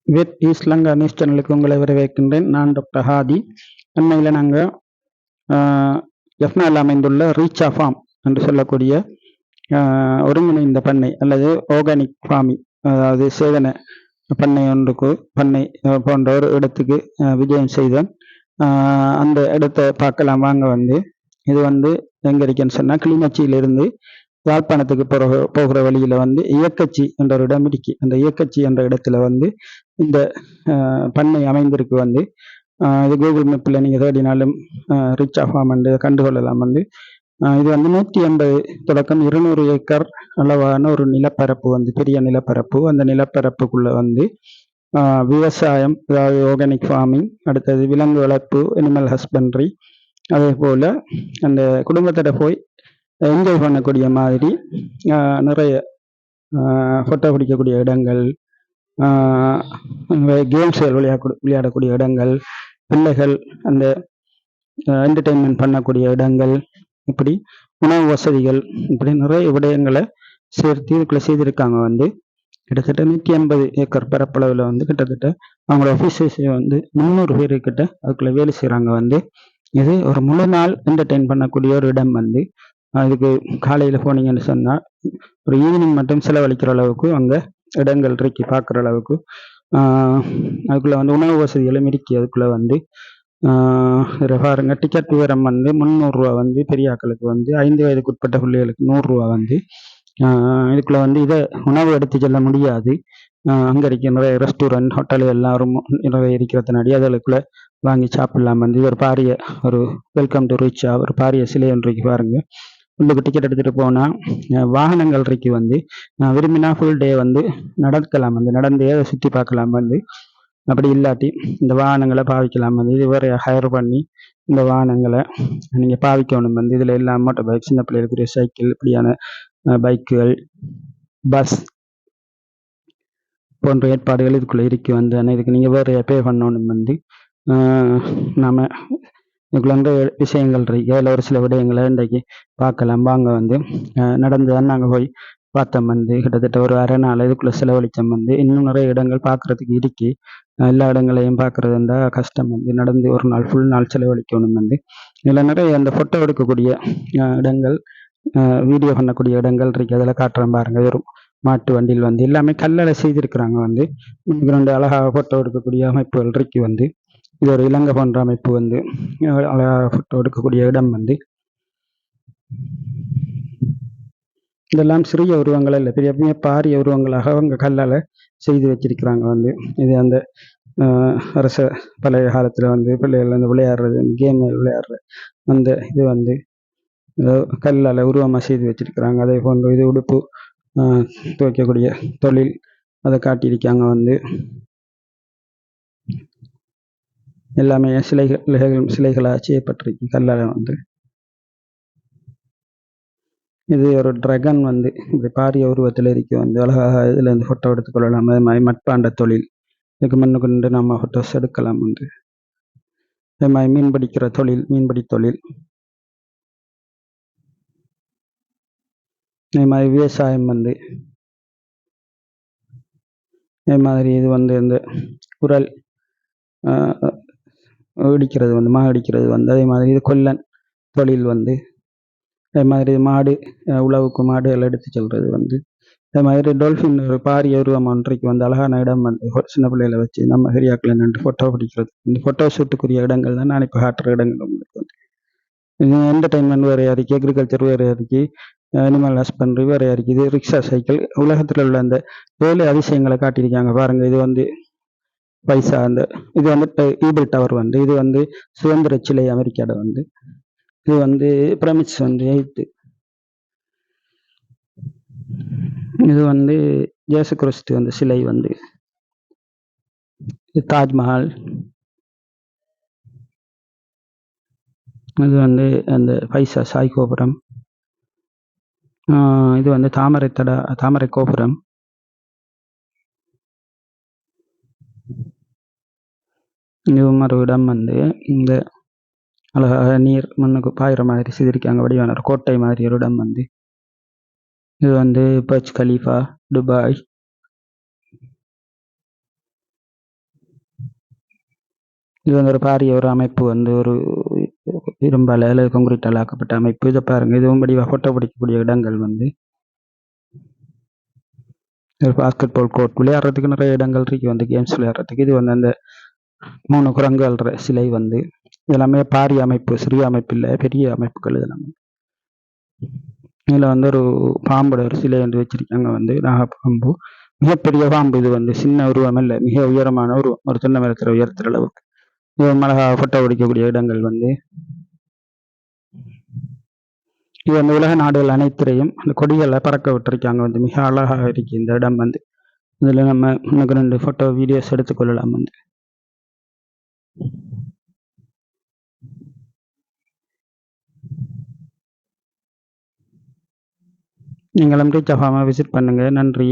With east Lanka news சேனலுக்கு உங்களை வரவேற்கின்றேன். நான் டாக்டர் ஹாதி. அண்மையில் நாங்கள் ஜஃப்னாவில் அமைந்துள்ள ரீச்சா ஃபார்ம் என்று சொல்லக்கூடிய ஒருங்கிணைந்த பண்ணை அல்லது ஆர்கானிக் ஃபார்மிங், அதாவது சேதன பண்ணை போன்ற ஒரு இடத்துக்கு விஜயம் செய்தேன். அந்த இடத்தை பார்க்கலாம் வாங்க. இது எங்கே இருக்குன்னு சொன்னால், கிளிநொச்சியிலிருந்து யாழ்ப்பாணத்துக்கு போகிற வழியில் இயக்கச்சி என்ற ஒரு இடம் இருக்கு. அந்த இயக்கச்சி என்ற இடத்துல இந்த பண்ணை அமைந்திருக்கு. இது கூகுள் மேப்பில் நீங்கள் தேடினாலும் ரீச்சா ஃபார்ம் கண்டுகொள்ளலாம். இது 180 தொடக்கம் 200 ஏக்கர் அளவான ஒரு நிலப்பரப்பு, பெரிய நிலப்பரப்பு. அந்த நிலப்பரப்புக்குள்ள விவசாயம், அதாவது ஆர்கானிக் ஃபார்மிங், அடுத்தது விலங்கு வளர்ப்பு, அனிமல் ஹஸ்பண்ட்ரி, அதே போல் அந்த குடும்பத்திட்ட போய் என்ஜாய் பண்ணக்கூடிய மாதிரி நிறைய ஃபோட்டோ பிடிக்கக்கூடிய இடங்கள், கேம்ஸ்கள் விளையாடக்கூடிய இடங்கள், பிள்ளைகள் அந்த என்டர்டெயின்மெண்ட் பண்ணக்கூடிய இடங்கள், இப்படி உணவு வசதிகள், இப்படி நிறைய விடயங்களை சேர்த்து இதுக்குள்ள செய்திருக்காங்க. கிட்டத்தட்ட 180 ஏக்கர் பரப்பளவில் கிட்டத்தட்ட அவங்களோட ஆஃபீஸர்ஸே 300 பேருக்கிட்ட அதுக்குள்ள வேலை செய்கிறாங்க. இது ஒரு முழு நாள் என்டர்டெயின் பண்ணக்கூடிய ஒரு இடம். அதுக்கு காலையில் போனீங்கன்னு சொன்னால் ஒரு ஈவினிங் மட்டும் செலவழிக்கிற அளவுக்கு அங்கே இடங்கள் இருக்கு, பார்க்குற அளவுக்கு. அதுக்குள்ளே உணவு வசதிகளும் இருக்கு. அதுக்குள்ளே பாருங்க, டிக்கெட் விவரம் 300 ரூபா. பெரிய ஆக்களுக்கு 5 வயதுக்கு உட்பட்ட பிள்ளைகளுக்கு 100 ரூபா. இதுக்குள்ள இதை உணவு எடுத்து செல்ல முடியாது. அங்கே இருக்க நிறைய ரெஸ்டாரண்ட், ஹோட்டல் எல்லாரும் நிறைய இருக்கிறதுனாடி அதுக்குள்ள வாங்கி சாப்பிடலாம். இது ஒரு பாரிய ஒரு வெல்கம் டு ரீச்சா, ஒரு பாரிய சிலை ஒன்றைக்கு பாருங்க. உள்ளுக்கு டிக்கெட் எடுத்துகிட்டு போனால் வாகனங்கள் இருக்கு. விரும்பினா ஃபுல் டே நடக்கலாம், நடந்தே அதை சுற்றி பார்க்கலாம். அப்படி இல்லாட்டி இந்த வாகனங்களை பாவிக்கலாம். இது வேற ஹயர் பண்ணி இந்த வாகனங்களை நீங்கள் பாவிக்கணும். இதில் எல்லாம் மோட்டர் பைக், சின்ன பிள்ளைகளுக்குரிய சைக்கிள், இப்படியான பைக்குகள், பஸ் போன்ற ஏற்பாடுகள் இதுக்குள்ளே இருக்கு. ஆனால் இதுக்கு நீங்கள் வேறு பே பண்ணணும். நாம் இதுக்குள்ள விஷயங்கள் இருக்கு. அதில் ஒரு சில விடயங்களை இன்றைக்கு பார்க்கலாம் வாங்க. நடந்து தான் நாங்கள் போய் பார்த்தோம். கிட்டத்தட்ட ஒரு அரை நாள் இதுக்குள்ளே செலவழித்தோம். இன்னும் நிறைய இடங்கள் பார்க்குறதுக்கு இருக்கு. எல்லா இடங்களையும் பார்க்குறதுண்டா கஷ்டம். நடந்து ஒரு நாள் ஃபுல் நாள் செலவழிக்கணும். இதில் நிறைய அந்த ஃபோட்டோ எடுக்கக்கூடிய இடங்கள், வீடியோ பண்ணக்கூடிய இடங்கள் இருக்கு. அதில் காட்டுறேன் பாருங்க. ஒரு மாட்டு வண்டியில் எல்லாமே கல்லால் செய்திருக்கிறாங்க. 2 அழகாக ஃபோட்டோ எடுக்கக்கூடிய அமைப்புகள் இருக்கு. இது ஒரு இலங்கை போன்ற அமைப்பு. அழகாக ஃபோட்டோ எடுக்கக்கூடிய இடம். இதெல்லாம் சிறிய உருவங்கள் இல்லை, பெரிய பாரிய உருவங்களாக அவங்க கல்லால் செய்து வச்சிருக்கிறாங்க. இது அந்த அரச பழைய காலத்தில் பிள்ளைகள் விளையாடுறது, கேம் விளையாடுற அந்த இது கல்லால் உருவமாக செய்து வச்சிருக்கிறாங்க. அதே போன்று இது உடுப்பு துவைக்கக்கூடிய தொழில், அதை காட்டியிருக்காங்க. எல்லாமே சிலைகளாக செய்யப்பட்டிருக்கு கல்லால். இது ஒரு டிராகன் இப்படி பாரிய உருவத்தில் இருக்கு. அழகாக இதில் ஃபோட்டோ எடுத்துக்கொள்ளலாம். அதே மாதிரி மட்பாண்ட தொழில், இதுக்கு முன்னுக்கு நம்ம ஃபோட்டோஸ் எடுக்கலாம். அதே மாதிரி மீன்பிடிக்கிற தொழில், மீன்பிடி தொழில், அதே மாதிரி விவசாயம். அதே மாதிரி இது இந்த குரல் இடிக்கிறது, மா இடிக்கிறது. அதே மாதிரி இது கொல்லன் தொழில். அதே மாதிரி மாடு, உழவுக்கு மாடுகள் எடுத்து செல்றது. அதே மாதிரி டொல்ஃபின், ஒரு பாரிய உருவம் ஒன்றைக்கு அழகான இடம். சின்ன பிள்ளைகளை வச்சு நம்ம சரியாக்கில் நின்று ஃபோட்டோ பிடிக்கிறது. இந்த ஃபோட்டோ ஷூட்டுக்குரிய இடங்கள் தான் நான் இப்போ காட்டுற இடங்கள். உங்களுக்கு இது என்டர்டைன்மெண்ட் வேறையா இருக்கு, அக்ரிகல்ச்சர் வேறையா இருக்கு, அனிமல் ஹஸ்பண்ட்ரி வேறையா இருக்கு. இது ரிக்ஷா சைக்கிள், உலகத்தில் உள்ள அந்த 7 அதிசயங்களை காட்டியிருக்காங்க பாருங்க. இது பைசா, இது ஈபிள் டவர். இது சுதந்திர சிலை அமெரிக்காவோட. இது பிரமிட்ஸ் 8. இது இயேசு கிறிஸ்து சிலை. இது தாஜ்மஹால். இது அந்த பைசா சாய் கோபுரம். இது தாமரை கோபுரம். இது ஒரு இடம். இந்த அழகாக நீர் மண்ணுக்கு பாயிற மாதிரி செய்திருக்காங்க, வடிவான ஒரு கோட்டை மாதிரி ஒரு இடம். இது பர்ஜ் கலீஃபா, துபாய். இது வந்து ஒரு பாரிய ஒரு அமைப்பு வந்து ஒரு இரும்பால் அல்லது கான்கிரீட்டால் ஆக்கப்பட்ட அமைப்பு. இதை பாருங்க, இதுவும் வடிவாக ஃபோட்டோ பிடிக்கக்கூடிய இடங்கள் வந்து ஒரு பாஸ்கெட் பால் கோர்ட், விளையாடுறதுக்கு நிறைய இடங்கள் இருக்கு வந்து கேம்ஸ் விளையாடுறதுக்கு. இது வந்து அந்த 3 குரங்குகள் சிலை வந்து இதெல்லாமே பாரிய அமைப்பு, சிறிய அமைப்பு இல்லை, பெரிய அமைப்புகள் இதெல்லாமே. இதில் வந்து ஒரு பாம்போட ஒரு சிலை வந்து வச்சிருக்காங்க வந்து நாகப்பாம்பு. மிகப்பெரிய பாம்பு இது வந்து, சின்ன உருவம் இல்லை, மிக உயரமான ஒரு தென்னை மரத்தில் உயர்த்துற அளவுக்கு. இது அழகாக ஃபோட்டோ பிடிக்கக்கூடிய இடங்கள் வந்து இது வந்து உலக நாடுகள் அனைத்திலையும் அந்த கொடிகளை பறக்க விட்டுருக்காங்க வந்து. மிக அழகாக இருக்கு இந்த இடம் வந்து. இதில் நம்ம இன்னும் 2 ஃபோட்டோ வீடியோஸ் எடுத்துக்கொள்ளலாம் வந்து. நீங்களும் ரீச் ஆகாமல் விசிட் பண்ணுங்க. நன்றி.